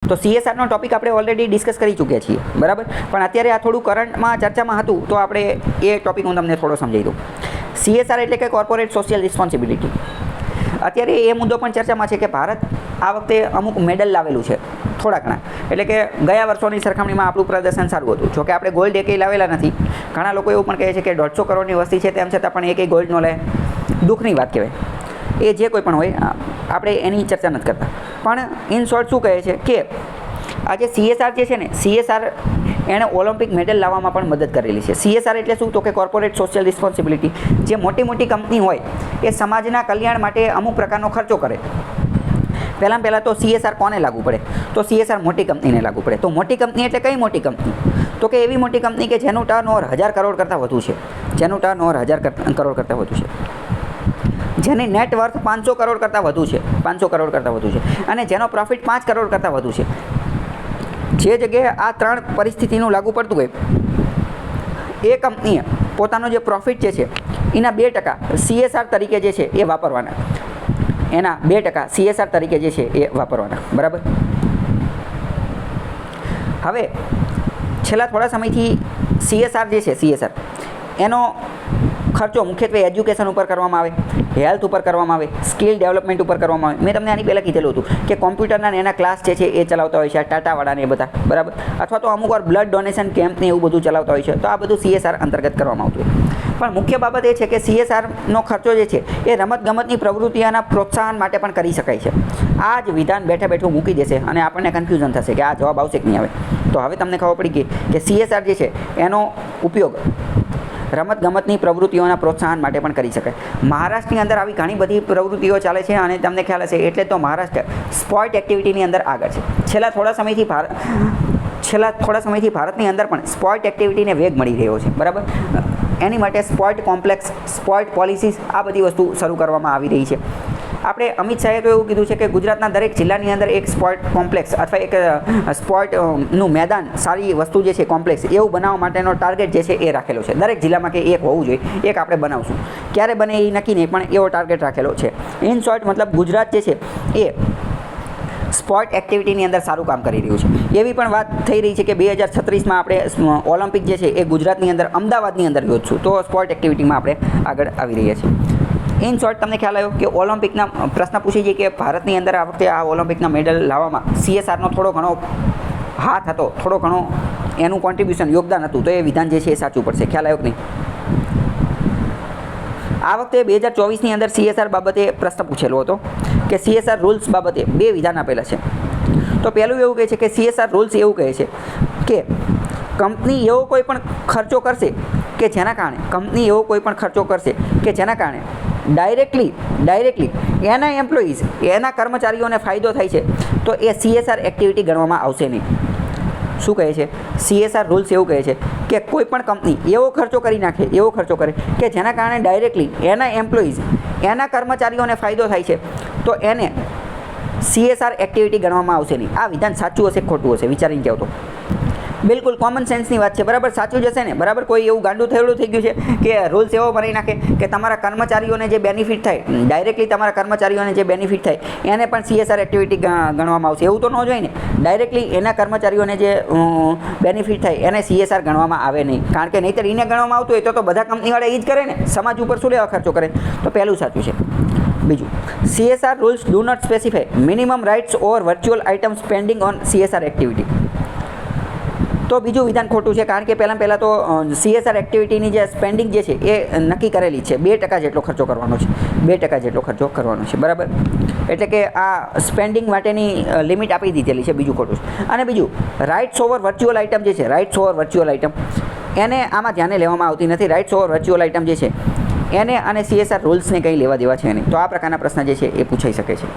તો CSRનો ટોપિક આપણે already discuss કરી ચૂક્યા છીએ, બરાબર. પણ અત્યારે આ થોડું કરંટમાં ચર્ચામાં હતું તો આપણે એ ટોપિક હું તમને થોડો સમજાવી દઉં. CSR એટલે કે કોર્પોરેટ સોશિયલ રિસ્પોન્સિબિલિટી. અત્યારે એ મુદ્દો પણ ચર્ચામાં છે કે ભારત આ વખતે અમુક મેડલ લાવેલું છે થોડા ઘણા, એટલે કે ગયા વર્ષોની સરખામણીમાં આપણું પ્રદર્શન સારું હતું. જોકે આપણે ગોલ્ડ એકેય લાવેલા નથી. ઘણા લોકો એવું પણ કહે છે કે 150 કરોડની વસ્તી છે તેમ છતાં પણ એકેય ગોલ્ડ ન લે. દુઃખની વાત કહેવાય. એ જે કોઈ પણ હોય, આપણે એની ચર્ચા નથી કરતા. પણ ઇન શોર્ટ શું કહે છે કે આ જે CSR જે છે ને, CSR એણે ઓલિમ્પિક મેડલ લાવવામાં પણ મદદ કરેલી છે. CSR એટલે શું? તો કે કોર્પોરેટ સોશિયલ રિસ્પોન્સિબિલિટી. જે મોટી મોટી કંપની હોય એ સમાજના કલ્યાણ માટે અમુક પ્રકારનો ખર્ચો કરે. પહેલાં તો CSR કોને લાગુ પડે? તો CSR મોટી કંપનીને લાગુ પડે. તો મોટી કંપની એટલે કઈ મોટી કંપની? તો કે એવી મોટી કંપની કે જેનું ટર્નઓવર 1000 કરોડ કરતાં વધુ છે. જેનું ટર્નઓવર 1000 કરોડ કરતાં વધુ છે. જેની નેટ વર્થ 500 કરોડ કરતાં વધુ છે. 500 કરોડ કરતાં વધુ છે. અને જેનો પ્રોફિટ 5 કરોડ કરતાં વધુ છે. જે જગ્યાએ આ ત્રણ પરિસ્થિતિનું લાગુ પડતું હોય, એ કંપનીએ પોતાનો જે પ્રોફિટ જે છે એના 2% CSR તરીકે જે છે એ વાપરવાના. એના 2% CSR તરીકે જે છે એ વાપરવાના, બરાબર. હવે છેલ્લા થોડા સમયથી CSR જે છે, CSR એનો ખર્ચો મુખ્યત્વે એજ્યુકેશન ઉપર કરવામાં આવે, હેલ્થ ઉપર કરવામાં આવે, સ્કિલ ડેવલપમેન્ટ ઉપર કરવામાં આવે. મેં તમને આની પહેલાં કીધેલું હતું કે કોમ્પ્યુટરના એના ક્લાસ જે છે એ ચલાવતા હોય છે ટાટાવાળાને એ બધા, બરાબર. અથવા તો અમુક વાર બ્લડ ડોનેશન કેમ્પને એવું બધું ચલાવતા હોય છે. તો આ બધું CSR અંતર્ગત કરવામાં આવતું હોય. પણ મુખ્ય બાબત એ છે કે CSRનો ખર્ચો જે છે એ રમતગમતની પ્રવૃત્તિઓના પ્રોત્સાહન માટે પણ કરી શકાય છે. આ જ વિધાન બેઠું મૂકી દેશે અને આપણને કન્ફ્યુઝન થશે કે આ જવાબ આવશે કે નહીં આવે. તો હવે તમને ખબર પડી ગઈ કે CSR જે છે એનો ઉપયોગ રમતગમતની પ્રવૃત્તિઓના પ્રોત્સાહન માટે પણ કરી શકાય. મહારાષ્ટ્રની અંદર આવી ઘણી બધી પ્રવૃત્તિઓ ચાલે છે અને તમને ખ્યાલ હશે એટલે તો મહારાષ્ટ્ર સ્પોર્ટ એક્ટિવિટીની અંદર આગળ છે. છેલ્લા થોડા સમયથી ભારતની અંદર પણ સ્પોર્ટ એક્ટિવિટીને વેગ મળી રહ્યો છે, બરાબર. એની માટે સ્પોર્ટ કોમ્પ્લેક્સ, સ્પોર્ટ પોલિસીસ, આ બધી વસ્તુ શરૂ કરવામાં આવી રહી છે. આપણે અમિત શાહે તો એવું કીધું છે કે ગુજરાતના દરેક જિલ્લાની અંદર એક સ્પોર્ટ કોમ્પ્લેક્સ અથવા એક સ્પોર્ટનું મેદાન, સારી વસ્તુ જે છે કોમ્પ્લેક્સ, એવું બનાવવા માટેનો ટાર્ગેટ જે છે એ રાખેલો છે. દરેક જિલ્લામાં કે એક હોવું જોઈએ. એક આપણે બનાવશું. ક્યારે બને એ નક્કી નહીં, પણ એવો ટાર્ગેટ રાખેલો છે. ઇન શોર્ટ મતલબ ગુજરાત જે છે એ સ્પોર્ટ એક્ટિવિટીની અંદર સારું કામ કરી રહ્યું છે. એવી પણ વાત થઈ રહી છે કે 2036માં આપણે ઓલિમ્પિક જે છે એ ગુજરાતની અંદર, અમદાવાદની અંદર યોજશું. તો સ્પોર્ટ એક્ટિવિટીમાં આપણે આગળ આવી રહ્યા છીએ. ઇન શોર્ટ તમને ખ્યાલ આવ્યો કે ઓલિમ્પિકના પ્રશ્ન પૂછી છે કે ભારતની અંદર આ વખતે આ ઓલિમ્પિકના મેડલ લાવવામાં CSRનો થોડો ઘણો હાથ હતો, થોડો ઘણો એનું કોન્ટ્રીબ્યુશન, યોગદાન હતું. તો એ વિધાન જે છે એ સાચું પડશે. ખ્યાલ આવ્યો કે નહીં? આ વખતે 2024ની અંદર CSR બાબતે પ્રશ્ન પૂછેલો હતો કે CSR રૂલ્સ બાબતે 2 વિધાન આપેલા છે. તો પહેલું એવું કહે છે કે CSR રૂલ્સ એવું કહે છે કે કંપની એવો કોઈ પણ ખર્ચો કરશે કે જેના કારણે ડાયરેક્ટલી એના એમ્પ્લોઈઝ, એના કર્મચારીઓને ફાયદો થાય છે, તો એ CSR એક્ટિવિટી ગણવામાં આવશે નહીં. શું કહે છે? CSR રૂલ્સ એવું કહે છે કે કોઈ પણ કંપની એવો ખર્ચો કરે કે જેના કારણે ડાયરેક્ટલી એના એમ્પ્લોઈઝ, એના કર્મચારીઓને ફાયદો થાય છે, તો એને CSR એક્ટિવિટી ગણવામાં આવશે નહીં. આ વિધાન સાચું હશે ખોટું હશે? વિચારીને કહો તો. બિલકુલ કોમન સેન્સની વાત છે, બરાબર. સાચું જશે ને, બરાબર. કોઈ એવું ગાંડું થયેલું થઈ ગયું છે કે રૂલ્સ એવો બનાવી નાખે કે તમારા કર્મચારીઓને જે બેનિફિટ થાય, ડાયરેક્ટલી તમારા કર્મચારીઓને જે બેનિફિટ થાય એને પણ CSR એક્ટિવિટી ગણવામાં આવશે? એવું તો ન જોઈએ ને. ડાયરેક્ટલી એના કર્મચારીઓને જે બેનિફિટ થાય એને CSR ગણવામાં આવે નહીં. કારણ કે નહીંતર એને ગણવામાં આવતું હોય તો બધા કંપનીવાળા એ જ કરે ને. સમાજ ઉપર શું લેવા ખર્ચો કરે? તો પહેલું સાચું છે. બીજું, CSR rules do not specify minimum rights or virtual item spending on CSR activity. તો બીજું વિધાન ખોટું છે. કારણ કે પહેલાં તો CSR એક્ટિવિટીની જે સ્પેન્ડિંગ જે છે એ નક્કી કરેલી છે. 2% જેટલો ખર્ચો કરવાનો છે. 2% જેટલો ખર્ચો કરવાનો છે, બરાબર. એટલે કે આ સ્પેન્ડિંગ માટેની લિમિટ આપી દીધેલી છે. બીજું ખોટું છે. અને બીજું, રાઇટ્સ ઓવર વર્ચ્યુઅલ આઇટમ જે છે, રાઇટ્સ ઓવર વર્ચ્યુઅલ આઇટમ એને આમાં ધ્યાને લેવામાં આવતી નથી. રાઇટ્સ ઓવર વર્ચ્યુઅલ આઇટમ જે છે એને અને CSR રૂલ્સને કંઈ લેવા દેવા છે નહીં. તો આ પ્રકારના પ્રશ્ન જે છે એ પૂછાઈ શકે છે.